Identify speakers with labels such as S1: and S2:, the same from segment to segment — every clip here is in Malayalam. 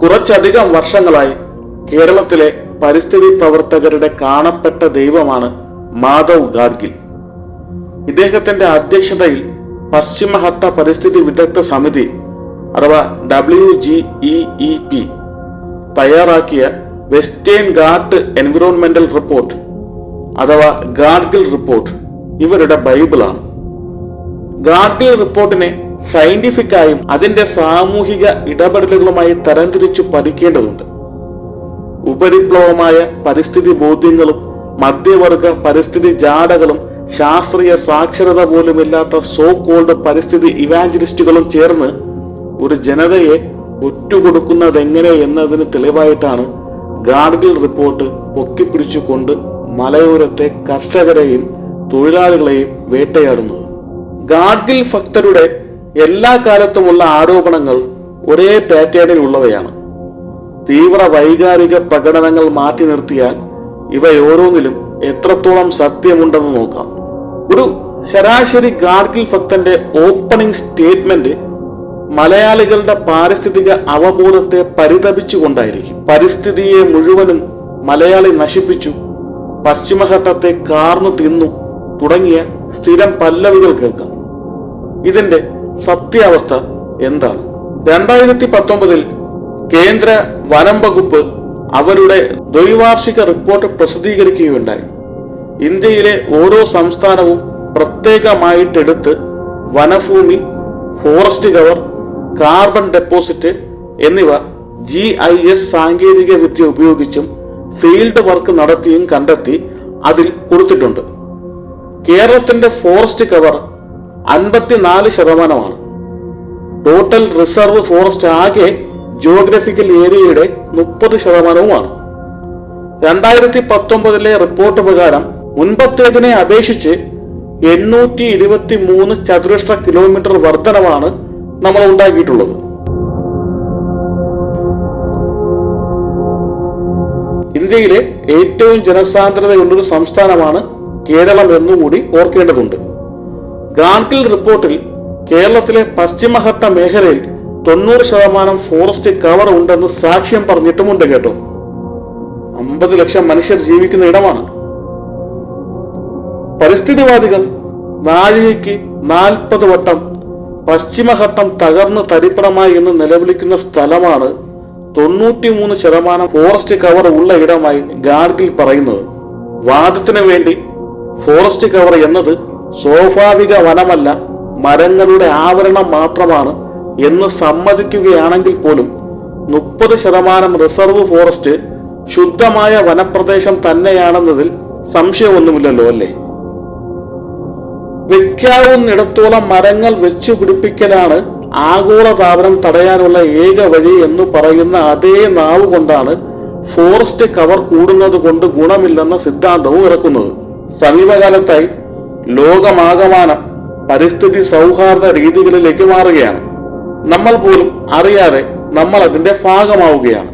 S1: കുറച്ചധികം വർഷങ്ങളായി കേരളത്തിലെ പരിസ്ഥിതി പ്രവർത്തകരുടെ കാണപ്പെട്ട ദൈവമാണ് മാധവ് ഗാഡ്ഗിൽ. ഇദ്ദേഹത്തിന്റെ അധ്യക്ഷതയിൽ പശ്ചിമഘട്ട പരിസ്ഥിതി വിദഗ്ധ സമിതി അഥവാ WGEEP തയ്യാറാക്കിയ വെസ്റ്റേൺ ഘാട്ട് എൻവിറോൺമെന്റൽ റിപ്പോർട്ട് അഥവാ ഗാഡ്ഗിൽ റിപ്പോർട്ട് ഇവരുടെ ബൈബിളാണ്. ഗാഡ്ഗിൽ റിപ്പോർട്ടിനെ സയന്റിഫിക്കായും അതിന്റെ സാമൂഹിക ഇടപെടലുകളുമായി തരംതിരിച്ചു പഠിക്കേണ്ടതുണ്ട്. ഉപരിപ്ലവമായ പരിസ്ഥിതി ബോധ്യങ്ങളും മധ്യവർഗ പരിസ്ഥിതി ജാടകളും ശാസ്ത്രീയ സാക്ഷരത പോലുമില്ലാത്ത സോ കോൾഡ് പരിസ്ഥിതി ഇവാഞ്ചലിസ്റ്റുകളും ചേർന്ന് ഒരു ജനതയെ ഒറ്റുകൊടുക്കുന്നതെങ്ങനെ എന്നതിന് തെളിവായിട്ടാണ് ഗാഡ്ഗിൽ റിപ്പോർട്ട് പൊക്കിപ്പിടിച്ചുകൊണ്ട് മലയോരത്തെ കർഷകരെയും തൊഴിലാളികളെയും വേട്ടയാടുന്നത്. ഗാഡ്ഗിൽ ഭക്തരുടെ എല്ലാ കാലത്തുമുള്ള ആരോപണങ്ങൾ ഒരേ പാറ്റേണിൽ ഉള്ളവയാണ്. തീവ്ര വൈകാരിക പ്രകടനങ്ങൾ മാറ്റി നിർത്തിയാൽ ഇവയോരോന്നിലും എത്രത്തോളം സത്യമുണ്ടെന്ന് നോക്കാം. ഒരു ശരാശരി ഗാഡ്ഗിൽ ഭക്തന്റെ ഓപ്പണിംഗ് സ്റ്റേറ്റ്മെന്റ് മലയാളികളുടെ പാരിസ്ഥിതിക അവബോധത്തെ പരിതപിച്ചുകൊണ്ടായിരിക്കും. പരിസ്ഥിതിയെ മുഴുവനും മലയാളി നശിപ്പിച്ചു, പശ്ചിമഘട്ടത്തെ കാർന്നു തിന്നു തുടങ്ങിയ സ്ഥിരം പല്ലവികൾ കേൾക്കാം. ഇതിന്റെ സത്യാവസ്ഥ എന്താണ്? 2019 കേന്ദ്ര വനം വകുപ്പ് അവരുടെ ദ്വൈവാർഷിക റിപ്പോർട്ട് പ്രസിദ്ധീകരിക്കുകയുണ്ടായി. ഇന്ത്യയിലെ ഓരോ സംസ്ഥാനവും പ്രത്യേകമായിട്ടെടുത്ത് വനഭൂമി, ഫോറസ്റ്റ് കവർ, കാർബൺ ഡെപ്പോസിറ്റ് എന്നിവ GIS സാങ്കേതിക വിദ്യ ഉപയോഗിച്ചും ഫീൽഡ് വർക്ക് നടത്തിയും കണ്ടെത്തി അതിൽ കൊടുത്തിട്ടുണ്ട്. കേരളത്തിന്റെ forest cover 54%. Total reserve forest ആകെ ജിയോഗ്രഫിക്കൽ ഏരിയയുടെ 30%. 2019 റിപ്പോർട്ട് പ്രകാരം മുൻപത്തേതിനെ അപേക്ഷിച്ച് 823 ചതുരശ്ര കിലോമീറ്റർ വർധനമാണ് നമ്മൾ ഉണ്ടാക്കിയിട്ടുള്ളത്. ഇന്ത്യയിലെ ഏറ്റവും ജനസാന്ദ്രതയുള്ളൊരു സംസ്ഥാനമാണ് കേരളം എന്നുകൂടി ഓർക്കേണ്ടതുണ്ട്. ഗാഡ്ഗിൽ റിപ്പോർട്ടിൽ കേരളത്തിലെ പശ്ചിമഘട്ട മേഖലയിൽ 90% ഫോറസ്റ്റ് കവർ ഉണ്ടെന്ന് സാക്ഷ്യം പറഞ്ഞിട്ടുമുണ്ട് കേട്ടോ. 50 ലക്ഷം മനുഷ്യർ ജീവിക്കുന്ന ഇടമാണ്. പരിസ്ഥിതിവാദികൾ നാഴികയ്ക്ക് 40 വട്ടം പശ്ചിമഘട്ടം തകർന്ന് തരിപ്പണമായി എന്ന് നിലവിളിക്കുന്ന സ്ഥലമാണ് 93% ഫോറസ്റ്റ് കവർ ഉള്ള ഇടമായി ഗാഡ്ഗിൽ പറയുന്നത്. വാദത്തിന് വേണ്ടി ഫോറസ്റ്റ് കവർ എന്നത് സ്വാഭാവിക വനമല്ല, മരങ്ങളുടെ ആവരണം മാത്രമാണ് എന്ന് സമ്മതിക്കുകയാണെങ്കിൽ പോലും 30% റിസർവ് ഫോറസ്റ്റ് ശുദ്ധമായ വനപ്രദേശം തന്നെയാണെന്നതിൽ സംശയമൊന്നുമില്ലല്ലോ അല്ലേ? വെക്കാവുന്നിടത്തോളം മരങ്ങൾ വെച്ചു പിടിപ്പിക്കലാണ് ആഗോളതാപനം തടയാനുള്ള ഏക വഴി എന്ന് പറയുന്ന അതേ നാവ് കൊണ്ടാണ് ഫോറസ്റ്റ് കവർ കൂടുന്നത് കൊണ്ട് ഗുണമില്ലെന്ന സിദ്ധാന്തവും ഇറക്കുന്നത്. സമീപകാലത്തായി ലോകമാകമാനം പരിസ്ഥിതി സൗഹാർദ്ദ രീതികളിലേക്ക് മാറുകയാണ്. നമ്മൾ പോലും അറിയാതെ നമ്മൾ അതിന്റെ ഭാഗമാവുകയാണ്.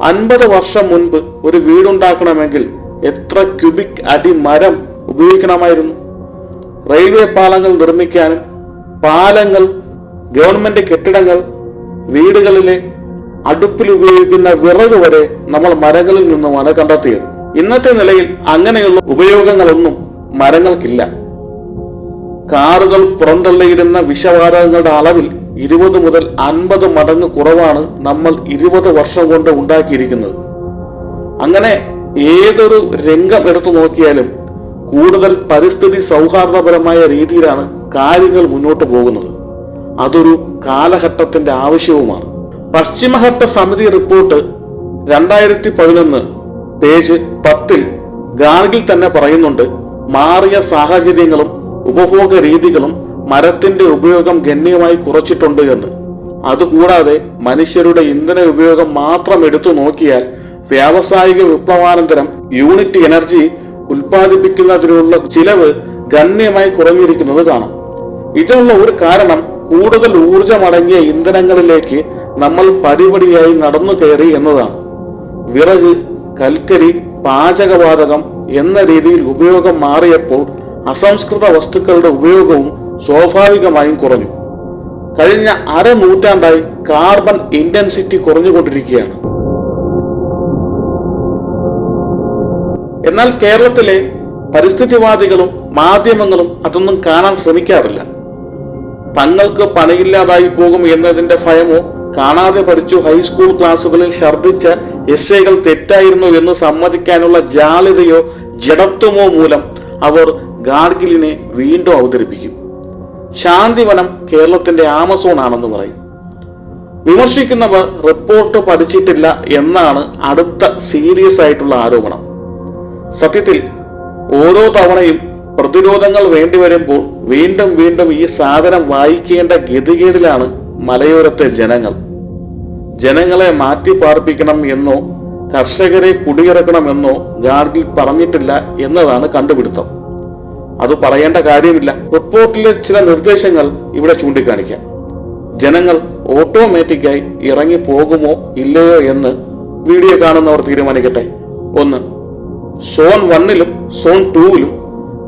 S1: 50 വർഷം മുൻപ് ഒരു വീടുണ്ടാക്കണമെങ്കിൽ എത്ര ക്യൂബിക് അടി മരം ഉപയോഗിക്കണമായിരുന്നു? റെയിൽവേ പാളങ്ങൾ നിർമ്മിക്കാനും പാലങ്ങൾ, ഗവൺമെന്റ് കെട്ടിടങ്ങൾ, വീടുകളിലെ അടുപ്പിൽ ഉപയോഗിക്കുന്ന വിറക് വരെ നമ്മൾ മരങ്ങളിൽ നിന്നുമാണ് കണ്ടെത്തിയത്. ഇന്നത്തെ നിലയിൽ അങ്ങനെയുള്ള ഉപയോഗങ്ങളൊന്നും മരങ്ങൾക്കില്ല. കാറുകൾ പുറന്തള്ളിയിടുന്ന വിഷവാതകങ്ങളുടെ അളവിൽ 20 മുതൽ 50 മടങ്ങ് കുറവാണ് നമ്മൾ 20 വർഷം കൊണ്ട് ഉണ്ടാക്കിയിരിക്കുന്നത്. അങ്ങനെ ഏതൊരു രംഗം എടുത്തു നോക്കിയാലും കൂടുതൽ പരിസ്ഥിതി സൗഹാർദ്ദപരമായ രീതിയിലാണ് കാര്യങ്ങൾ മുന്നോട്ട് പോകുന്നത്. അതൊരു കാലഘട്ടത്തിന്റെ ആവശ്യവുമാണ്. പശ്ചിമഘട്ട സമിതി റിപ്പോർട്ട് 2011 പേജ് 10 ഗാഡ്ഗിൽ തന്നെ പറയുന്നുണ്ട്, മാറിയ സാഹചര്യങ്ങളും ഉപഭോഗ രീതികളും മരത്തിന്റെ ഉപയോഗം ഗണ്യമായി കുറച്ചിട്ടുണ്ട് എന്ന്. അതുകൂടാതെ മനുഷ്യരുടെ ഇന്ധന ഉപയോഗം മാത്രം എടുത്തു നോക്കിയാൽ വ്യാവസായിക വിപ്ലവാനന്തരം യൂണിറ്റ് എനർജി ഉൽപ്പാദിപ്പിക്കുന്നതിനുള്ള ചിലവ് ഗണ്യമായി കുറഞ്ഞിരിക്കുന്നത് കാണാം. ഇതിനുള്ള ഒരു കാരണം കൂടുതൽ ഊർജമടങ്ങിയ ഇന്ധനങ്ങളിലേക്ക് നമ്മൾ പടിപടിയായി നടന്നു കയറി എന്നതാണ്. വിറക്, കൽക്കരി, പാചകവാതകം എന്ന രീതിയിൽ ഉപയോഗം മാറിയപ്പോൾ അസംസ്കൃത വസ്തുക്കളുടെ ഉപയോഗവും സ്വാഭാവികമായും കുറഞ്ഞു. കഴിഞ്ഞ അരനൂറ്റാണ്ടായി കാർബൺ ഇന്റൻസിറ്റി കുറഞ്ഞുകൊണ്ടിരിക്കുകയാണ്. എന്നാൽ കേരളത്തിലെ പരിസ്ഥിതിവാദികളും മാധ്യമങ്ങളും അതൊന്നും കാണാൻ ശ്രമിക്കാറില്ല. തങ്ങൾക്ക് പണിയില്ലാതായി പോകും എന്നതിന്റെ ഭയമോ, കാണാതെ പഠിച്ചു ഹൈസ്കൂൾ ക്ലാസുകളിൽ ഛർദ്ദിച്ച എസ്സേകൾ തെറ്റായിരുന്നു എന്ന് സമ്മതിക്കാനുള്ള ജാള്യതയോ ജഡത്വമോ മൂലം അവർ ഗാഡ്ഗിലിനെ വീണ്ടും അവതരിപ്പിക്കും. ശാന്തിവനം കേരളത്തിന്റെ ആമസോൺ ആണെന്ന് പറയും. വിമർശിക്കുന്നവർ റിപ്പോർട്ട് പഠിച്ചിട്ടില്ല എന്നാണ് അടുത്ത സീരിയസ് ആയിട്ടുള്ള ആരോപണം. സത്യത്തിൽ ഓരോ തവണയും പ്രതിരോധങ്ങൾ വേണ്ടിവരുമ്പോൾ വീണ്ടും വീണ്ടും ഈ സാധനം വായിക്കേണ്ട ഗതികേടിലാണ് മലയോരത്തെ ജനങ്ങൾ. ജനങ്ങളെ മാറ്റി പാർപ്പിക്കണം എന്നോ കർഷകരെ കുടിയിറക്കണമെന്നോ ഗാഡ്ഗിൽ പറഞ്ഞിട്ടില്ല എന്നതാണ് കണ്ടുപിടുത്തം. അത് പറയേണ്ട കാര്യമില്ല. റിപ്പോർട്ടിലെ ചില നിർദ്ദേശങ്ങൾ ഇവിടെ ചൂണ്ടിക്കാണിക്കാം. ജനങ്ങൾ ഓട്ടോമാറ്റിക്കായി ഇറങ്ങി പോകുമോ ഇല്ലയോ എന്ന് വീഡിയോ കാണുന്നവർ തീരുമാനിക്കട്ടെ. 1. സോൺ 1ലും സോൺ 2ലും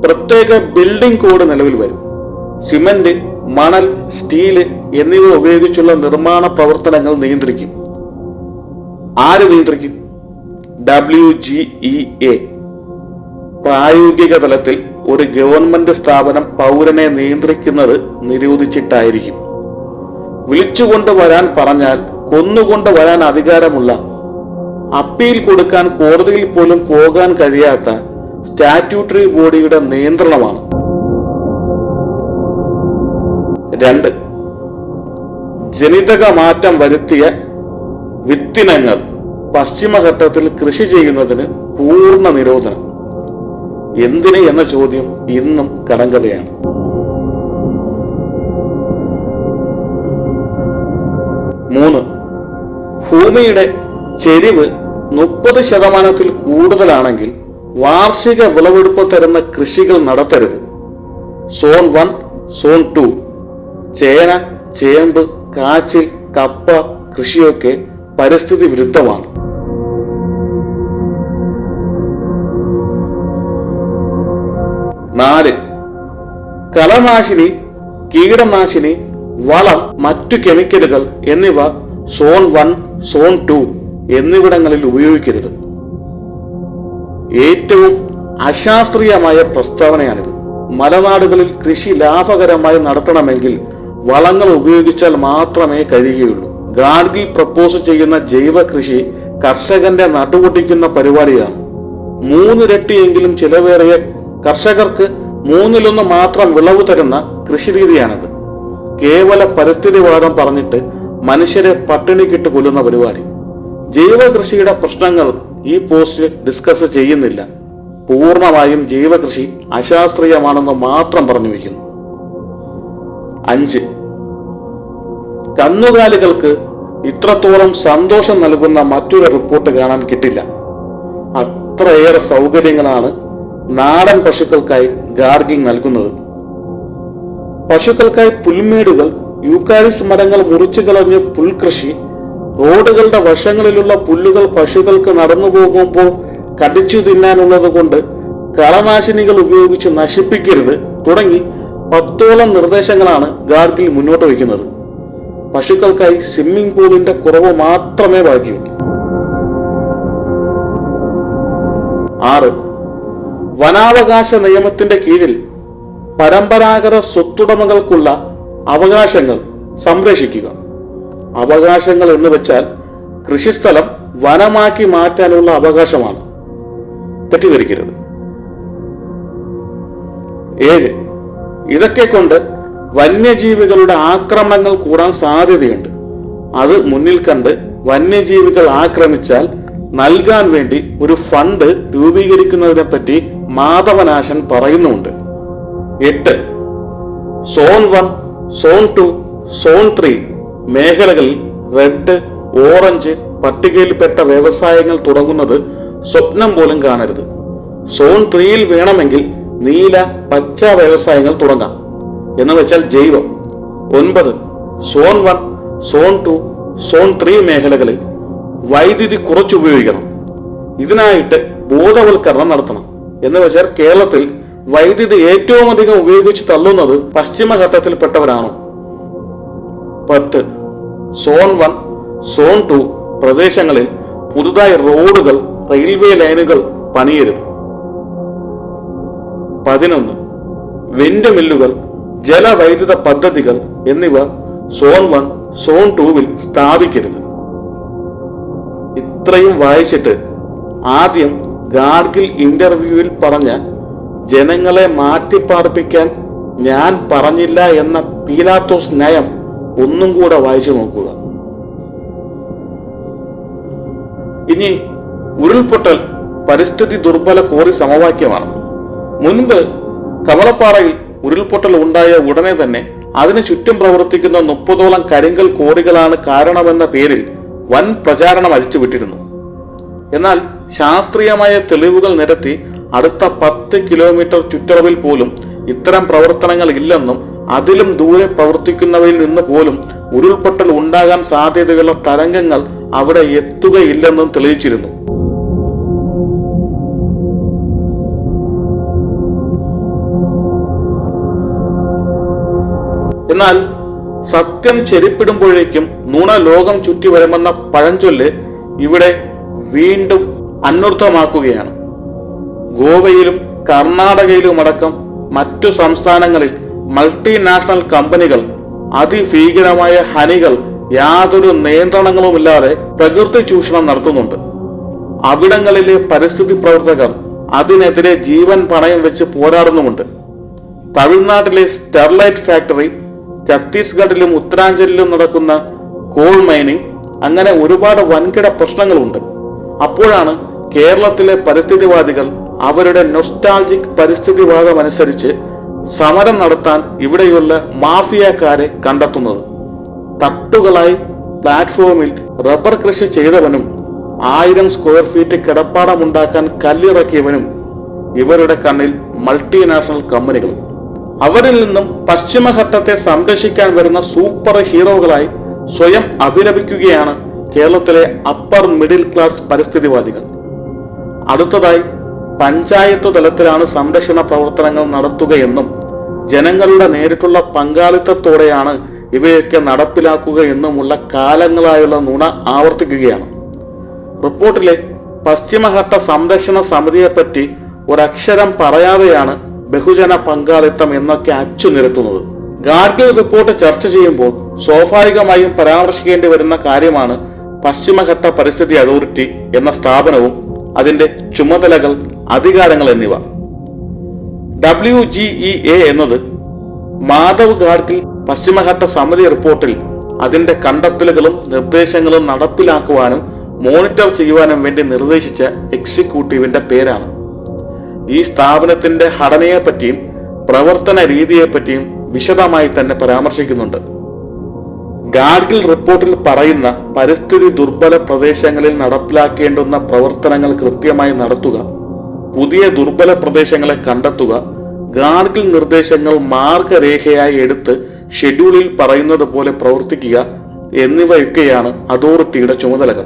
S1: പ്രത്യേക ബിൽഡിംഗ് കോഡ് നിലവിൽ വരും. സിമന്റ്, മണൽ, സ്റ്റീല് എന്നിവ ഉപയോഗിച്ചുള്ള നിർമ്മാണ പ്രവർത്തനങ്ങൾ നിയന്ത്രിക്കും. ആര് നിയന്ത്രിക്കും? WGEA. പ്രായോഗിക തലത്തിൽ ഒരു ഗവൺമെന്റ് സ്ഥാപനം പൗരനെ നിയന്ത്രിക്കുന്നത് നിരോധിച്ചിട്ടായിരിക്കും. വിളിച്ചുകൊണ്ടുവരാൻ പറഞ്ഞാൽ കൊന്നുകൊണ്ടുവരാൻ അധികാരമുള്ള, അപ്പീൽ കൊടുക്കാൻ കോടതിയിൽ പോലും പോകാൻ കഴിയാത്ത സ്റ്റാറ്റ്യൂട്ടറി ബോഡിയുടെ നിയന്ത്രണമാണ്. 2. ജനിതക മാറ്റം വരുത്തിയ വിത്തിനങ്ങൾ പശ്ചിമഘട്ടത്തിൽ കൃഷി ചെയ്യുന്നതിന് പൂർണ്ണ നിരോധനം. എന്തിന് എന്ന ചോദ്യം ഇന്നും കടങ്കഥയാണ്. 3. ഭൂമിയുടെ ചെരിവ് 30% കൂടുതലാണെങ്കിൽ വാർഷിക വിളവെടുപ്പ് തരുന്ന കൃഷികൾ നടത്തരുത്. സോൺ 1, സോൺ 2 ചേന, ചേമ്പ്, കാച്ചിൽ, കപ്പ കൃഷിയൊക്കെ പരിസ്ഥിതി വിരുദ്ധമാണ്. 4. കളനാശിനി, കീടനാശിനി, വളം, മറ്റു കെമിക്കലുകൾ എന്നിവ സോൺ 1, സോൺ 2 എന്നിവിടങ്ങളിൽ ഉപയോഗിക്കരുത്. ഏറ്റവും അശാസ്ത്രീയമായ പ്രസ്താവനയാണിത്. മലനാടുകളിൽ കൃഷി ലാഭകരമായി നടത്തണമെങ്കിൽ വളങ്ങൾ ഉപയോഗിച്ചാൽ മാത്രമേ കഴിയുകയുള്ളൂ. ഗാഡ്ഗിൽ പ്രപ്പോസ് ചെയ്യുന്ന ജൈവ കൃഷി കർഷകന്റെ നട്ടുപൊട്ടിക്കുന്ന പരിപാടിയാണ്. 3 ഇരട്ടിയെങ്കിലും ചിലവേറിയ കർഷകർക്ക് 1/3 മാത്രം വിളവ് തരുന്ന കൃഷിരീതിയാണിത്. കേവല പരിസ്ഥിതിവാദം പറഞ്ഞിട്ട് മനുഷ്യരെ പട്ടിണിക്കിട്ട് കൊല്ലുന്ന പരിപാടി. ജൈവ കൃഷിയുടെ പ്രശ്നങ്ങൾ ഈ പോസ്റ്റ് ഡിസ്കസ് ചെയ്യുന്നില്ല. പൂർണ്ണമായും ജൈവ കൃഷി അശാസ്ത്രീയമാണെന്ന് മാത്രം പറഞ്ഞു വയ്ക്കുന്നു. 5. കന്നുകാലികൾക്ക് ഇത്രത്തോളം സന്തോഷം നൽകുന്ന മറ്റൊരു റിപ്പോർട്ട് കാണാൻ കിട്ടില്ല. അത്രയേറെ സൗകര്യങ്ങളാണ് നാടൻ പശുക്കൾക്കായി ഗാഡ്ഗിൽ നൽകുന്നത്. പശുക്കൾക്കായി പുൽമേടുകൾ, യൂക്കാലിപ്സ് മരങ്ങൾ മുറിച്ചു കളഞ്ഞ് പുൽകൃഷി, റോഡുകളുടെ വശങ്ങളിലുള്ള പുല്ലുകൾ പശുക്കൾക്ക് നടന്നു പോകുമ്പോൾ കടിച്ചു തിന്നാനുള്ളത് കൊണ്ട് കളനാശിനികൾ ഉപയോഗിച്ച് നശിപ്പിക്കരുത് തുടങ്ങി 10ഓളം നിർദ്ദേശങ്ങളാണ് ഗാഡ്ഗിൽ മുന്നോട്ട് വയ്ക്കുന്നത്. പശുക്കൾക്കായി സ്വിമ്മിംഗ് പൂളിന്റെ കുറവ് മാത്രമേ ബാക്കിയുള്ളൂ. 6. വനാവകാശ നിയമത്തിന്റെ കീഴിൽ പരമ്പരാഗത സ്വത്തുടമകൾക്കുള്ള അവകാശങ്ങൾ സംരക്ഷിക്കുക. അവകാശങ്ങൾ എന്ന് വെച്ചാൽ കൃഷിസ്ഥലം വനമാക്കി മാറ്റാനുള്ള അവകാശമാണ്. തെറ്റിദ്ധരിക്കരുത്. 7. ഇതൊക്കെ കൊണ്ട് വന്യജീവികളുടെ ആക്രമണങ്ങൾ കൂടാൻ സാധ്യതയുണ്ട്. അത് മുന്നിൽ കണ്ട് വന്യജീവികൾ ആക്രമിച്ചാൽ നൽകാൻ വേണ്ടി ഒരു ഫണ്ട് രൂപീകരിക്കുന്നതിനെ പറ്റി മാധവനാശൻ പറയുന്നുണ്ട്. 8. സോൺ 1, സോൺ 2, സോൺ 3 മേഖലകളിൽ റെഡ്, ഓറഞ്ച് പട്ടികയിൽപ്പെട്ട വ്യവസായങ്ങൾ തുടങ്ങുന്നത് സ്വപ്നം പോലും കാണരുത്. സോൺ 3യിൽ വേണമെങ്കിൽ നീല, പച്ച വ്യവസായങ്ങൾ തുടങ്ങാം. എന്ന് വെച്ചാൽ ജൈവം. 9. സോൺ 1, സോൺ 2, സോൺ 3 മേഖലകളിൽ വൈദ്യുതി കുറച്ചുപയോഗിക്കണം. ഇതിനായിട്ട് ബോധവൽക്കരണം നടത്തണം. എന്ന് വെച്ചാൽ കേരളത്തിൽ വൈദ്യുതി ഏറ്റവും അധികം ഉപയോഗിച്ച് തള്ളുന്നത് പശ്ചിമഘട്ടത്തിൽപ്പെട്ടവരാണോ? 10. സോൺ 1, സോൺ 2 പ്രദേശങ്ങളിൽ പുതുതായി റോഡുകൾ, റെയിൽവേ ലൈനുകൾ പണിയരുത്. 11. വിൻഡ് മില്ലുകൾ, ജലവൈദ്യുത പദ്ധതികൾ എന്നിവ സോൺ 1, സോൺ 2 സ്ഥാപിക്കരുത്. ഇത്രയും വായിച്ചിട്ട് ആദ്യം ഗാഡ്ഗിൽ ഇന്റർവ്യൂവിൽ പറഞ്ഞ ജനങ്ങളെ മാറ്റിപ്പാർപ്പിക്കാൻ ഞാൻ പറഞ്ഞില്ല എന്ന പീലാത്തോസ് നയം ഒന്നും കൂടെ വായിച്ചു നോക്കുക. ഇനി ഉരുൾപൊട്ടൽ പരിസ്ഥിതി ദുർബല കോറി സമവാക്യമാണ്. മുൻപ് കവളപ്പാറയിൽ ഉരുൾപൊട്ടൽ ഉണ്ടായ ഉടനെ തന്നെ അതിന് ചുറ്റും പ്രവർത്തിക്കുന്ന 30ഓളം കരിങ്കൽ കോറികളാണ് കാരണമെന്ന പേരിൽ വൻ പ്രചാരണം അഴിച്ചുവിട്ടിരുന്നു. എന്നാൽ ശാസ്ത്രീയമായ തെളിവുകൾ നിരത്തി അടുത്ത 10 കിലോമീറ്റർ ചുറ്റളവിൽ പോലും ഇത്തരം പ്രവർത്തനങ്ങൾ ഇല്ലെന്നും അതിലും ദൂരെ പ്രവർത്തിക്കുന്നവയിൽ നിന്ന് പോലും ഉരുൾപൊട്ടൽ ഉണ്ടാകാൻ സാധ്യതയുള്ള തരംഗങ്ങൾ അവിടെ എത്തുകയില്ലെന്നും തെളിയിച്ചിരുന്നു. എന്നാൽ സത്യം ചെരിപ്പിടുമ്പോഴേക്കും നുണ ലോകം ചുറ്റി വരുമെന്ന പഴഞ്ചൊല്ല് ഇവിടെ വീണ്ടും അന്വർത്ഥമാക്കുകയാണ്. ഗോവയിലും കർണാടകയിലുമടക്കം മറ്റു സംസ്ഥാനങ്ങളിൽ മൾട്ടിനാഷണൽ കമ്പനികൾ അതിഭീകരമായ ഹനികൾ യാതൊരു നിയന്ത്രണങ്ങളുമില്ലാതെ പ്രകൃതി ചൂഷണം നടത്തുന്നുണ്ട്. അവിടങ്ങളിലെ പരിസ്ഥിതി പ്രവർത്തകർ അതിനെതിരെ ജീവൻ പണയം വെച്ച് പോരാടുന്നുമുണ്ട്. തമിഴ്നാട്ടിലെ സ്റ്റെർലൈറ്റ് ഫാക്ടറി, ഛത്തീസ്ഗഡിലും ഉത്തരാഞ്ചലിലും നടക്കുന്ന കോൾ മൈനിങ്, അങ്ങനെ ഒരുപാട് വൻകിട പ്രശ്നങ്ങളുണ്ട്. അപ്പോഴാണ് കേരളത്തിലെ പരിസ്ഥിതിവാദികൾ അവരുടെ നൊസ്റ്റാൾജിക് പരിസ്ഥിതിവാദം അനുസരിച്ച് സമരം നടത്താൻ ഇവിടെയുള്ള മാഫിയക്കാരെ കണ്ടെത്തുന്നത്. തട്ടുകളായി പ്ലാറ്റ്ഫോമിൽ റബ്ബർ കൃഷി ചെയ്തവനും 1000 സ്ക്വയർ ഫീറ്റ് കിടപ്പാടമുണ്ടാക്കാൻ കല്ലിറക്കിയവനും ഇവരുടെ കണ്ണിൽ മൾട്ടിനാഷണൽ കമ്പനികൾ. അവരിൽ നിന്നും പശ്ചിമഘട്ടത്തെ സംരക്ഷിക്കാൻ വരുന്ന സൂപ്പർ ഹീറോകളായി സ്വയം അഭിനയിക്കുകയാണ് കേരളത്തിലെ അപ്പർ മിഡിൽ ക്ലാസ് പരിസ്ഥിതിവാദികൾ. അടുത്തതായി പഞ്ചായത്ത് തലത്തിലാണ് സംരക്ഷണ പ്രവർത്തനങ്ങൾ നടത്തുകയെന്നും ജനങ്ങളുടെ നേരിട്ടുള്ള പങ്കാളിത്തത്തോടെയാണ് ഇവയൊക്കെ നടപ്പിലാക്കുക എന്നുമുള്ള കാലങ്ങളായുള്ള നുണ ആവർത്തിക്കുകയാണ്. റിപ്പോർട്ടിലെ പശ്ചിമഘട്ട സംരക്ഷണ സമിതിയെപ്പറ്റി ഒരക്ഷരം പറയാതെയാണ് ബഹുജന പങ്കാളിത്തം എന്നൊക്കെ അച്ചുനിരത്തുന്നത്. ഗാഡ്ഗിൽ റിപ്പോർട്ട് ചർച്ച ചെയ്യുമ്പോൾ സ്വാഭാവികമായും പരാമർശിക്കേണ്ടി വരുന്ന കാര്യമാണ് പശ്ചിമഘട്ട പരിസ്ഥിതി അതോറിറ്റി എന്ന സ്ഥാപനവും അതിന്റെ ചുമതലകൾ, അധികാരങ്ങൾ എന്നിവ. WGEA എന്നത് മാധവ് ഗാഡ്ഗിൽ പശ്ചിമഘട്ട സമിതി റിപ്പോർട്ടിൽ അതിന്റെ കണ്ടെത്തലുകളും നിർദ്ദേശങ്ങളും നടപ്പിലാക്കുവാനും മോണിറ്റർ ചെയ്യുവാനും വേണ്ടി നിർദ്ദേശിച്ച എക്സിക്യൂട്ടീവിന്റെ പേരാണ്. ഈ സ്ഥാപനത്തിന്റെ ഘടനയെപ്പറ്റിയും പ്രവർത്തന രീതിയെപ്പറ്റിയും വിശദമായി തന്നെ പരാമർശിക്കുന്നുണ്ട്. ഗാഡ്ഗിൽ റിപ്പോർട്ടിൽ പറയുന്ന പരിസ്ഥിതി ദുർബല പ്രദേശങ്ങളിൽ നടപ്പിലാക്കേണ്ടുന്ന പ്രവർത്തനങ്ങൾ കൃത്യമായി നടത്തുക, പുതിയ ദുർബല പ്രദേശങ്ങളെ കണ്ടെത്തുക, ഗാഡ്ഗിൽ നിർദ്ദേശങ്ങൾ മാർഗരേഖയായി എടുത്ത് ഷെഡ്യൂളിൽ പറയുന്നത് പോലെ പ്രവർത്തിക്കുക എന്നിവയൊക്കെയാണ് അതോറിറ്റിയുടെ ചുമതലകൾ.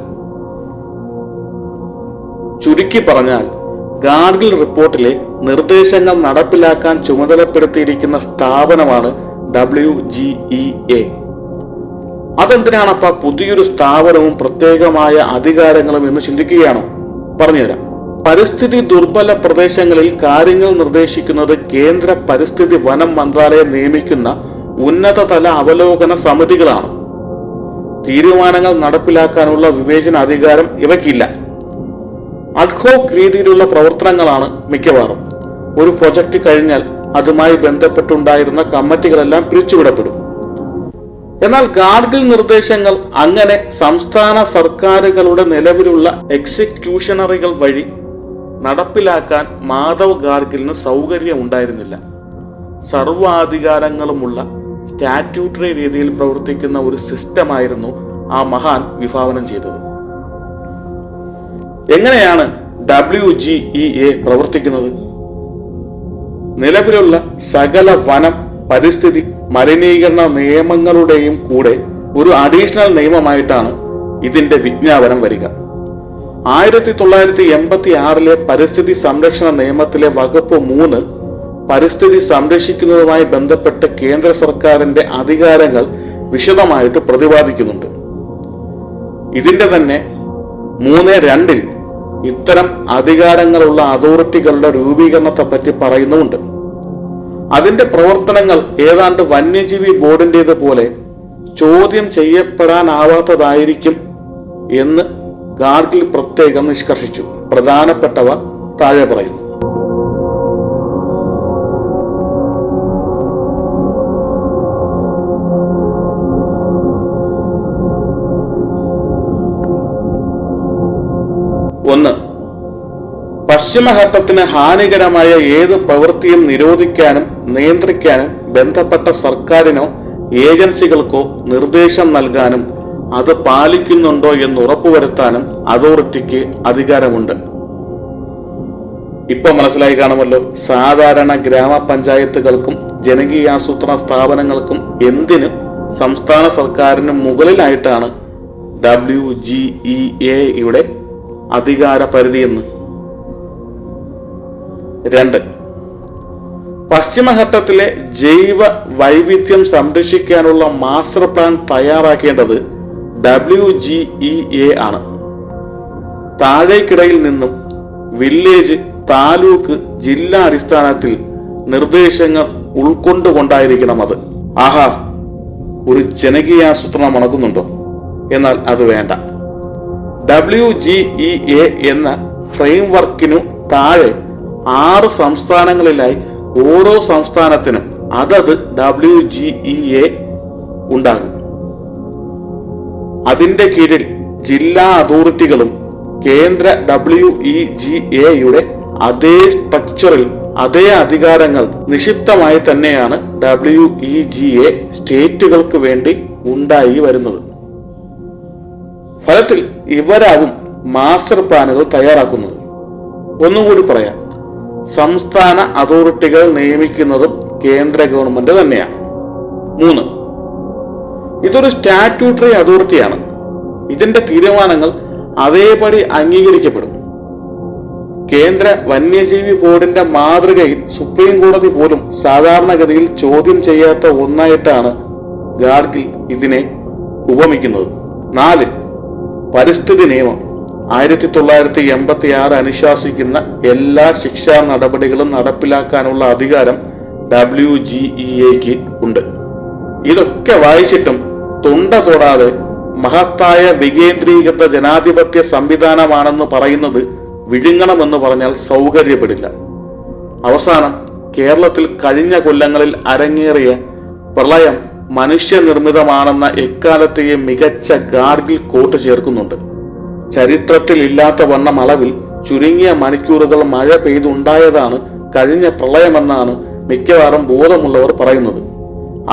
S1: ചുരുക്കി പറഞ്ഞാൽ ഗാഡ്ഗിൽ റിപ്പോർട്ടിലെ നിർദ്ദേശങ്ങൾ നടപ്പിലാക്കാൻ ചുമതലപ്പെടുത്തിയിരിക്കുന്ന സ്ഥാപനമാണ് WGEA. അതെന്തിനാണപ്പ പുതിയൊരു സ്ഥാപനവും പ്രത്യേകമായ അധികാരങ്ങളും എന്ന് ചിന്തിക്കുകയാണോ? പറഞ്ഞുതരാം. പരിസ്ഥിതി ദുർബല പ്രദേശങ്ങളിൽ കാര്യങ്ങൾ നിർദ്ദേശിക്കുന്നത് കേന്ദ്ര പരിസ്ഥിതി വനം മന്ത്രാലയം നിയമിക്കുന്ന ഉന്നതതല അവലോകന സമിതികളാണ്. തീരുമാനങ്ങൾ നടപ്പിലാക്കാനുള്ള വിവേചന അധികാരം ഇവയ്ക്കില്ല. അഡ്ഹോക് രീതിയിലുള്ള പ്രവർത്തനങ്ങളാണ് മിക്കവാറും. ഒരു പ്രൊജക്ട് കഴിഞ്ഞാൽ അതുമായി ബന്ധപ്പെട്ടുണ്ടായിരുന്ന കമ്മിറ്റികളെല്ലാം പിരിച്ചുവിടപ്പെടും. എന്നാൽ ഗാഡ്ഗിൽ നിർദ്ദേശങ്ങൾ അങ്ങനെ സംസ്ഥാന സർക്കാരുകളുടെ നിലവിലുള്ള എക്സിക്യൂഷണറികൾ വഴി നടപ്പിലാക്കാൻ മാധവ് ഗാഡ്ഗിലിന് സൗകര്യം ഉണ്ടായിരുന്നില്ല. സർവാധികാരങ്ങളുമുള്ള സ്റ്റാറ്റ്യൂട്ടറി രീതിയിൽ പ്രവർത്തിക്കുന്ന ഒരു സിസ്റ്റമായിരുന്നു ആ മഹാൻ വിഭാവനം ചെയ്തത്. എങ്ങനെയാണ് WGEA പ്രവർത്തിക്കുന്നത്? നിലവിലുള്ള സകല വനം, പരിസ്ഥിതി, മലിനീകരണ നിയമങ്ങളുടെയും കൂടെ ഒരു അഡീഷണൽ നിയമമായിട്ടാണ് ഇതിന്റെ വിജ്ഞാപനം വരിക. 1986 പരിസ്ഥിതി സംരക്ഷണ നിയമത്തിലെ വകുപ്പ് 3 പരിസ്ഥിതി സംരക്ഷിക്കുന്നതുമായി ബന്ധപ്പെട്ട് കേന്ദ്ര സർക്കാരിന്റെ അധികാരങ്ങൾ വിശദമായിട്ട് പ്രതിപാദിക്കുന്നുണ്ട്. ഇതിന്റെ തന്നെ 3.2 ഇത്തരം അധികാരങ്ങളുള്ള അതോറിറ്റികളുടെ രൂപീകരണത്തെ പറ്റി പറയുന്നുമുണ്ട്. അതിന്റെ പ്രവർത്തനങ്ങൾ ഏതാണ്ട് വന്യജീവി ബോർഡിൻ്റേത് പോലെ ചോദ്യം ചെയ്യപ്പെടാനാവാത്തതായിരിക്കും എന്ന് ഗാഡ്ഗിൽ പ്രത്യേകം നിഷ്കർഷിച്ചു. പ്രധാനപ്പെട്ടവ താഴെ പറയുന്നു. ഒന്ന്, പശ്ചിമഘട്ടത്തിന് ഹാനികരമായ ഏത് പ്രവൃത്തിയും നിരോധിക്കാനും നിയന്ത്രിക്കാനും ബന്ധപ്പെട്ട സർക്കാരിനോ ഏജൻസികൾക്കോ നിർദ്ദേശം നൽകാനും അത് പാലിക്കുന്നുണ്ടോ എന്ന് ഉറപ്പുവരുത്താനും അതോറിറ്റിക്ക് അധികാരമുണ്ട്. ഇപ്പൊ മനസ്സിലായി കാണുമല്ലോ, സാധാരണ ഗ്രാമപഞ്ചായത്തുകൾക്കും ജനകീയാസൂത്രണ സ്ഥാപനങ്ങൾക്കും എന്തിനും സംസ്ഥാന സർക്കാരിന് മുകളിലായിട്ടാണ് WGEAയുടെ അധികാര പരിധിയെന്ന്. 2, പശ്ചിമഘട്ടത്തിലെ ജൈവ വൈവിധ്യം സംരക്ഷിക്കാനുള്ള മാസ്റ്റർ പ്ലാൻ തയ്യാറാക്കേണ്ടത് WGEA ആണ്. താഴേക്കിടയിൽ നിന്നും വില്ലേജ്, താലൂക്ക്, ജില്ലാ അടിസ്ഥാനത്തിൽ നിർദ്ദേശങ്ങൾ ഉൾക്കൊണ്ടുകൊണ്ടായിരിക്കണം അത്. ആഹാ, ഒരു ജനകീയാസൂത്രണം നടക്കുന്നുണ്ടോ? എന്നാൽ അത് വേണ്ട. WGEA എന്ന ഫ്രെയിംവർക്കിനു താഴെ 6 സംസ്ഥാനങ്ങളിലായി ഓരോ സംസ്ഥാനത്തിനും അതത് WGEA ഉണ്ടാകും. അതിന്റെ കീഴിൽ ജില്ലാ അതോറിറ്റികളും കേന്ദ്ര WEGAയുടെ അതേ സ്ട്രക്ചറിൽ അതേ അധികാരങ്ങൾ നിക്ഷിപ്തമായി തന്നെയാണ് WEGA സ്റ്റേറ്റുകൾക്ക് വേണ്ടി ഉണ്ടായി വരുന്നത്. ഫലത്തിൽ ഇവരാവും മാസ്റ്റർ പ്ലാനുകൾ തയ്യാറാക്കുന്നത്. ഒന്നുകൂടി പറയാം, സംസ്ഥാന അതോറിറ്റികൾ നിയമിക്കുന്നതും കേന്ദ്ര ഗവൺമെന്റ് തന്നെയാണ്. 3, ഇതൊരു സ്റ്റാറ്റ്യൂട്ടറി അതോറിറ്റിയാണ്. ഇതിന്റെ തീരുമാനങ്ങൾ അതേപടി അംഗീകരിക്കപ്പെടും. കേന്ദ്ര വന്യജീവി ബോർഡിന്റെ മാതൃകയിൽ സുപ്രീം കോടതി പോലും സാധാരണഗതിയിൽ ചോദ്യം ചെയ്യാത്ത ഒന്നായിട്ടാണ് ഗാഡ്ഗിൽ ഇതിനെ ഉപമിക്കുന്നത്. 4, പരിസ്ഥിതി നിയമം 1986 അനുശാസിക്കുന്ന എല്ലാ ശിക്ഷാ നടപടികളും നടപ്പിലാക്കാനുള്ള അധികാരം WGEAക്ക് ഉണ്ട്. ഇതൊക്കെ വായിച്ചിട്ടും തൊണ്ട തൊടാതെ മഹത്തായ വികേന്ദ്രീകൃത ജനാധിപത്യ സംവിധാനമാണെന്ന് പറയുന്നത് വിഴുങ്ങണമെന്ന് പറഞ്ഞാൽ സൗകര്യപ്പെടില്ല. അവസാനം കേരളത്തിൽ കഴിഞ്ഞ കൊല്ലങ്ങളിൽ അരങ്ങേറിയ പ്രളയം മനുഷ്യനിർമ്മിതമാണെന്ന എക്കാലത്തെയും മികച്ച ഗാഡ്ഗിൽ കോട്ട് ചേർക്കുന്നുണ്ട്. ചരിത്രത്തിൽ ഇല്ലാത്ത വണ്ണം അളവിൽ ചുരുങ്ങിയ മണിക്കൂറുകൾ മഴ പെയ്തുണ്ടായതാണ് കഴിഞ്ഞ പ്രളയമെന്നാണ് മിക്കവാറും ബോധമുള്ളവർ പറയുന്നത്.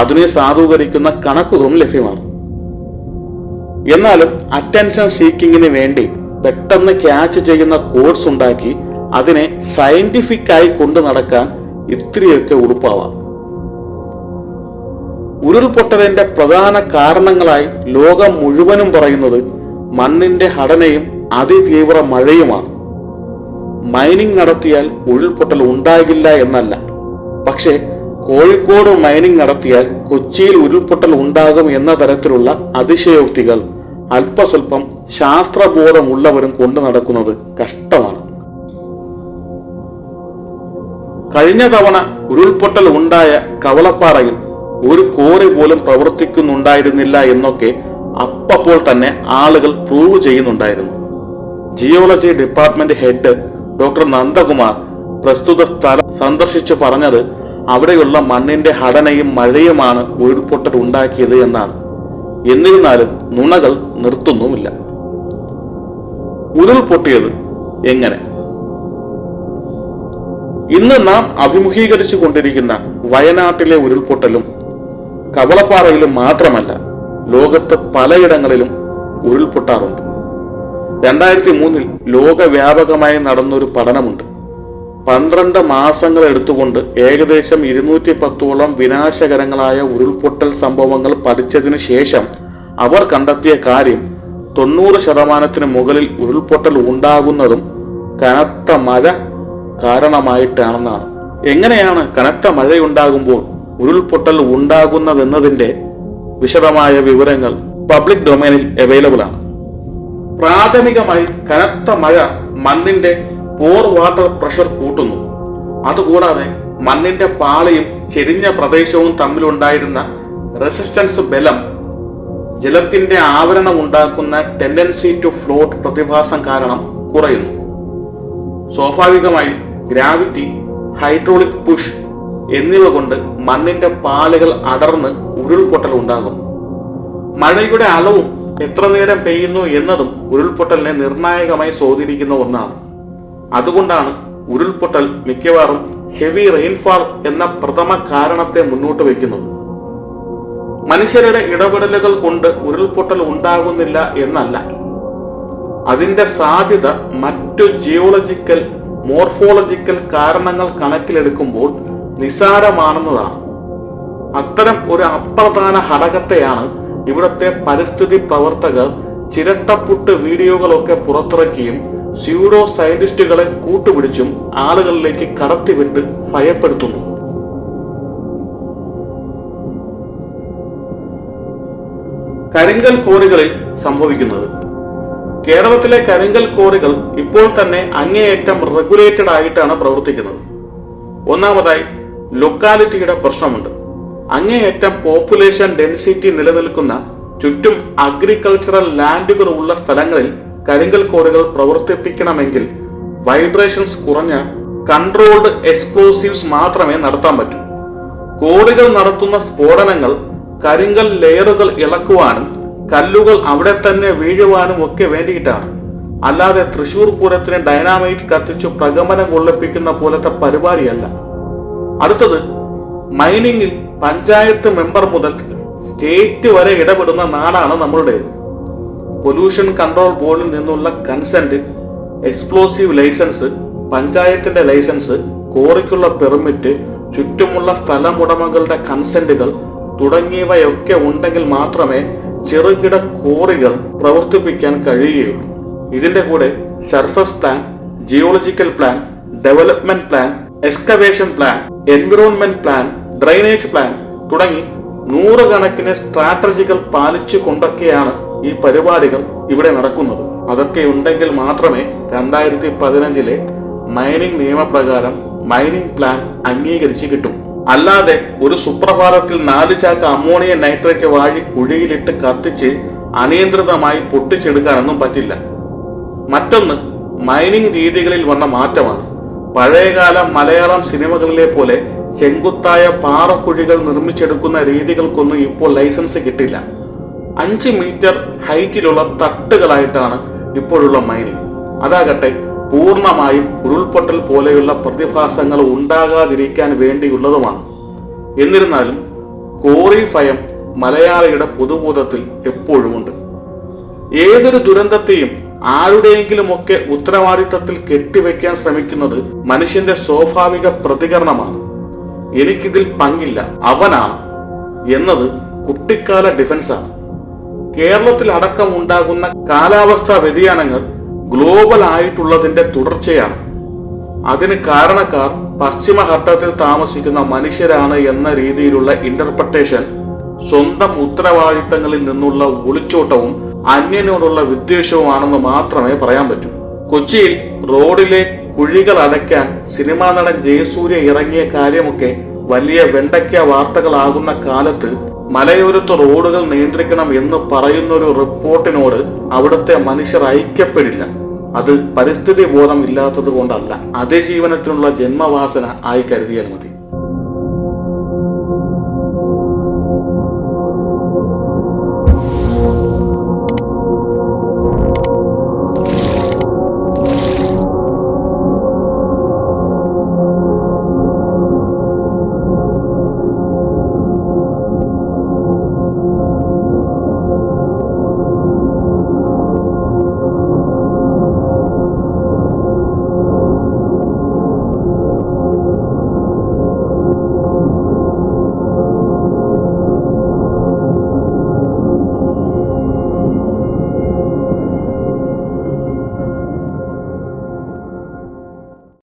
S1: അതിനെ സാധൂകരിക്കുന്ന കണക്കുകളും ലഭ്യമാണ്. എന്നാലും അറ്റൻഷൻ സീക്കിങ്ങിന് വേണ്ടി പെട്ടെന്ന് ക്യാച്ച് ചെയ്യുന്ന കോഡ്സ് ഉണ്ടാക്കി അതിനെ സയന്റിഫിക് ആയി കൊണ്ടു നടക്കാൻ ഇത്രയൊക്കെ ഉടുപ്പാവാം. ഉരുൾപൊട്ടലിന്റെ പ്രധാന കാരണങ്ങളായി ലോകം മുഴുവനും പറയുന്നത് മണ്ണിന്റെ ഘടനയും അതിതീവ്ര മഴയുമാണ്. മൈനിങ് നടത്തിയാൽ ഉരുൾപൊട്ടൽ ഉണ്ടാകില്ല എന്നല്ല, പക്ഷേ കോഴിക്കോട് മൈനിങ് നടത്തിയാൽ കൊച്ചിയിൽ ഉരുൾപൊട്ടൽ ഉണ്ടാകും എന്ന തരത്തിലുള്ള അതിശയോക്തികൾ അല്പസ്വല്പം ശാസ്ത്രബോധമുള്ളവരും കൊണ്ടു നടക്കുന്നത് കഷ്ടമാണ്. കഴിഞ്ഞ തവണ ഉരുൾപൊട്ടൽ ഉണ്ടായ കവളപ്പാറയിൽ ഒരു കോറി പോലും പ്രവർത്തിക്കുന്നുണ്ടായിരുന്നില്ല എന്നൊക്കെ അപ്പോൾ തന്നെ ആളുകൾ പ്രൂവ് ചെയ്യുന്നുണ്ടായിരുന്നു. Geology department head doctor Nandakumar പ്രസ്തുത സ്ഥലം സന്ദർശിച്ചു പറഞ്ഞത് അവിടെയുള്ള മണ്ണിന്റെ ഘടനയും മഴയുമാണ് ഉരുൾപൊട്ടൽ ഉണ്ടാക്കിയത് എന്നാണ്. എന്നിരുന്നാലും നുണകൾ നിർത്തുന്നുമില്ല. ഉരുൾപൊട്ടിയത് എങ്ങനെ? ഇന്ന് നാം അഭിമുഖീകരിച്ചു കൊണ്ടിരിക്കുന്ന വയനാട്ടിലെ ഉരുൾപൊട്ടലും കവളപ്പാറയിലും മാത്രമല്ല, ലോകത്ത് പലയിടങ്ങളിലും ഉരുൾപൊട്ടാറുണ്ട്. 2003 ലോകവ്യാപകമായി നടന്നൊരു പഠനമുണ്ട്. 12 മാസങ്ങൾ എടുത്തുകൊണ്ട് ഏകദേശം 210ഓളം വിനാശകരങ്ങളായ ഉരുൾപൊട്ടൽ സംഭവങ്ങൾ പഠിച്ചതിനു ശേഷം അവർ കണ്ടെത്തിയ കാര്യം 90% മുകളിൽ ഉരുൾപൊട്ടൽ ഉണ്ടാകുന്നതും കനത്ത മഴ കാരണമായിട്ടാണെന്നാണ്. എങ്ങനെയാണ് കനത്ത മഴയുണ്ടാകുമ്പോൾ ഉരുൾപൊട്ടൽ ഉണ്ടാകുന്നതെന്നതിന്റെ വിശദമായ വിവരങ്ങൾ പബ്ലിക് ഡൊമൈനിൽ അവൈലബിൾ ആണ്. പ്രാഥമികമായി കനത്ത മഴ മണ്ണിന്റെ പോർ വാട്ടർ പ്രഷർ കൂട്ടുന്നു. അതുകൂടാതെ മണ്ണിന്റെ പാളിയും ചെരിഞ്ഞ പ്രദേശവും തമ്മിലുണ്ടായിരുന്ന റെസിസ്റ്റൻസ് ബലം ജലത്തിന്റെ ആവരണം ഉണ്ടാക്കുന്ന ടെൻഡൻസി ടു ഫ്ലോട്ട് പ്രതിഭാസം കാരണം കുറയുന്നു. സ്വാഭാവികമായി ഗ്രാവിറ്റി, ഹൈഡ്രോളിക് പുഷ് എന്നിവ കൊണ്ട് മണ്ണിന്റെ പാളികൾ അടർന്ന് ഉരുൾപൊട്ടൽ ഉണ്ടാകും. മഴയുടെ അളവും എത്ര നേരം പെയ്യുന്നു എന്നതും ഉരുൾപൊട്ടലിനെ നിർണായകമായി സ്വാധീനിക്കുന്ന ഒന്നാണ്. അതുകൊണ്ടാണ് ഉരുൾപൊട്ടൽ മിക്കവാറും ഹെവി റെയിൻഫാൾ എന്ന പ്രഥമ കാരണത്തെ മുന്നോട്ട് വയ്ക്കുന്നത്. മനുഷ്യരുടെ ഇടപെടലുകൾ കൊണ്ട് ഉരുൾപൊട്ടൽ ഉണ്ടാകുന്നില്ല എന്നല്ല, അതിന്റെ സാധ്യത മറ്റു ജിയോളജിക്കൽ, മോർഫോളജിക്കൽ കാരണങ്ങൾ കണക്കിലെടുക്കുമ്പോൾ നിസാരമാണെന്നതാണ്. അത്തരം ഒരു അപ്രധാന ഘടകത്തെയാണ് ഇവിടുത്തെ പരിസ്ഥിതി പ്രവർത്തകർ ചിരട്ടപ്പുട്ട് വീഡിയോകളൊക്കെ പുറത്തിറക്കിയും സ്യൂഡോ സയന്റിസ്റ്റുകളെ കൂട്ടുപിടിച്ചും ആളുകളിലേക്ക് കടത്തിവിട്ട് ഭയപ്പെടുത്തുന്നു. കരിങ്കൽ ക്വാറികളിൽ സംഭവിക്കുന്നത്. കേരളത്തിലെ കരിങ്കൽ ക്വാറികൾ ഇപ്പോൾ തന്നെ അങ്ങേയറ്റം റെഗുലേറ്റഡ് ആയിട്ടാണ് പ്രവർത്തിക്കുന്നത്. ഒന്നാമതായി ലൊക്കാലിറ്റിയുടെ പ്രശ്നമുണ്ട്. അങ്ങേയറ്റം പോപ്പുലേഷൻ ഡെൻസിറ്റി നിലനിൽക്കുന്ന ചുറ്റും അഗ്രികൾച്ചറൽ ലാൻഡുകൾ ഉള്ള സ്ഥലങ്ങളിൽ കരിങ്കൽ ക്വാറികൾ പ്രവർത്തിപ്പിക്കണമെങ്കിൽ വൈബ്രേഷൻസ് കുറഞ്ഞ കൺട്രോൾഡ് എക്സ്പ്ലോസീവ്സ് മാത്രമേ നടത്താൻ പറ്റൂ. ക്വാറികൾ നടത്തുന്ന സ്ഫോടനങ്ങൾ കരിങ്കൽ ലെയറുകൾ ഇളക്കുവാനും കല്ലുകൾ അവിടെ തന്നെ വീഴുവാനും ഒക്കെ വേണ്ടിയിട്ടാണ്. അല്ലാതെ തൃശൂർ പൂരത്തിന് ഡൈനാമൈറ്റ് കത്തിച്ചു പ്രകമ്പനം കൊള്ളിപ്പിക്കുന്ന പോലത്തെ പരിപാടിയല്ല. അടുത്തത്, മൈനിങ്ങിൽ പഞ്ചായത്ത് മെമ്പർ മുതൽ സ്റ്റേറ്റ് വരെ ഇടപെടുന്ന നാടാണ് നമ്മളുടേത്. പൊല്യൂഷൻ കൺട്രോൾ ബോർഡിൽ നിന്നുള്ള കൺസെന്റ്, എക്സ്പ്ലോസീവ് ലൈസൻസ്, പഞ്ചായത്തിന്റെ ലൈസൻസ്, ക്വാറിക്കുള്ള പെർമിറ്റ്, ചുറ്റുമുള്ള സ്ഥലമുടമകളുടെ കൺസെന്റുകൾ തുടങ്ങിയവയൊക്കെ ഉണ്ടെങ്കിൽ മാത്രമേ ചെറുകിട ക്വാറികൾ പ്രവർത്തിപ്പിക്കാൻ കഴിയുകയുള്ളൂ. ഇതിന്റെ കൂടെ surface plan, geological plan, development plan, excavation plan, environment plan, drainage plan തുടങ്ങി നൂറുകണക്കിന് സ്ട്രാറ്റജികൾ പാലിച്ചു കൊണ്ടൊക്കെയാണ് ഈ പരിപാടികൾ ഇവിടെ നടക്കുന്നത്. അതൊക്കെ ഉണ്ടെങ്കിൽ മാത്രമേ 2015 മൈനിങ് നിയമപ്രകാരം മൈനിങ് പ്ലാൻ അംഗീകരിച്ച് കിട്ടും. അല്ലാതെ ഒരു സുപ്രഭാതത്തിൽ 4 ചാക്ക് അമോണിയം നൈട്രേറ്റ് വാഴി കുഴിയിലിട്ട് കത്തിച്ച് അനിയന്ത്രിതമായി പൊട്ടിച്ചെടുക്കാനൊന്നും പറ്റില്ല. മറ്റൊന്ന്, മൈനിങ് രീതികളിൽ വന്ന മാറ്റമാണ്. പഴയകാല മലയാളം സിനിമകളിലെ പോലെ ചെങ്കുത്തായ പാറക്കുഴികൾ നിർമ്മിച്ചെടുക്കുന്ന രീതികൾക്കൊന്നും ഇപ്പോൾ ലൈസൻസ് കിട്ടില്ല. 5 മീറ്റർ ഹൈറ്റിലുള്ള തട്ടുകളായിട്ടാണ് ഇപ്പോഴുള്ള മൈനിങ്. അതാകട്ടെ പൂർണ്ണമായും ഉരുൾപൊട്ടൽ പോലെയുള്ള പ്രതിഭാസങ്ങൾ ഉണ്ടാകാതിരിക്കാൻ വേണ്ടിയുള്ളതുമാണ്. എന്നിരുന്നാലും ക്വാറി ഭയം മലയാളിയുടെ പൊതുബോധത്തിൽ എപ്പോഴുമുണ്ട്. ഏതൊരു ദുരന്തത്തെയും ആരുടെയെങ്കിലുമൊക്കെ ഉത്തരവാദിത്തത്തിൽ കെട്ടിവെക്കാൻ ശ്രമിക്കുന്നത് മനുഷ്യന്റെ സ്വാഭാവിക പ്രതികരണമാണ്. എനിക്കിതിൽ പങ്കില്ല, അവനാണ് എന്നത് കുട്ടിക്കാല ഡിഫൻസാണ്. കേരളത്തിൽ അടക്കം ഉണ്ടാകുന്ന കാലാവസ്ഥാ വ്യതിയാനങ്ങൾ ഗ്ലോബൽ ആയിട്ടുള്ളതിന്റെ തുടർച്ചയാണ്. അതിന് കാരണക്കാർ പശ്ചിമഘട്ടത്തിൽ താമസിക്കുന്ന മനുഷ്യരാണ് എന്ന രീതിയിലുള്ള ഇന്റർപ്രിട്ടേഷൻ സ്വന്തം ഉത്തരവാദിത്തങ്ങളിൽ നിന്നുള്ള ഒളിച്ചോട്ടവും അന്യനോടുള്ള വിദ്വേഷവുമാണെന്ന് മാത്രമേ പറയാൻ പറ്റൂ. കൊച്ചിയിൽ റോഡിലെ കുഴികൾ അടയ്ക്കാൻ സിനിമാ നടൻ ജയസൂര്യ ഇറങ്ങിയ കാര്യമൊക്കെ വലിയ വെണ്ടയ്ക്ക വാർത്തകളാകുന്ന കാലത്ത് മലയോരത്ത് റോഡുകൾ നിയന്ത്രിക്കണം എന്ന് പറയുന്ന ഒരു റിപ്പോർട്ടിനോട് അവിടുത്തെ മനുഷ്യർ ഐക്യപ്പെടില്ല. അത് പരിസ്ഥിതി ബോധം ഇല്ലാത്തത് കൊണ്ടല്ല, അതിജീവനത്തിനുള്ള ജന്മവാസന ആയി കരുതിയാൽ മതി.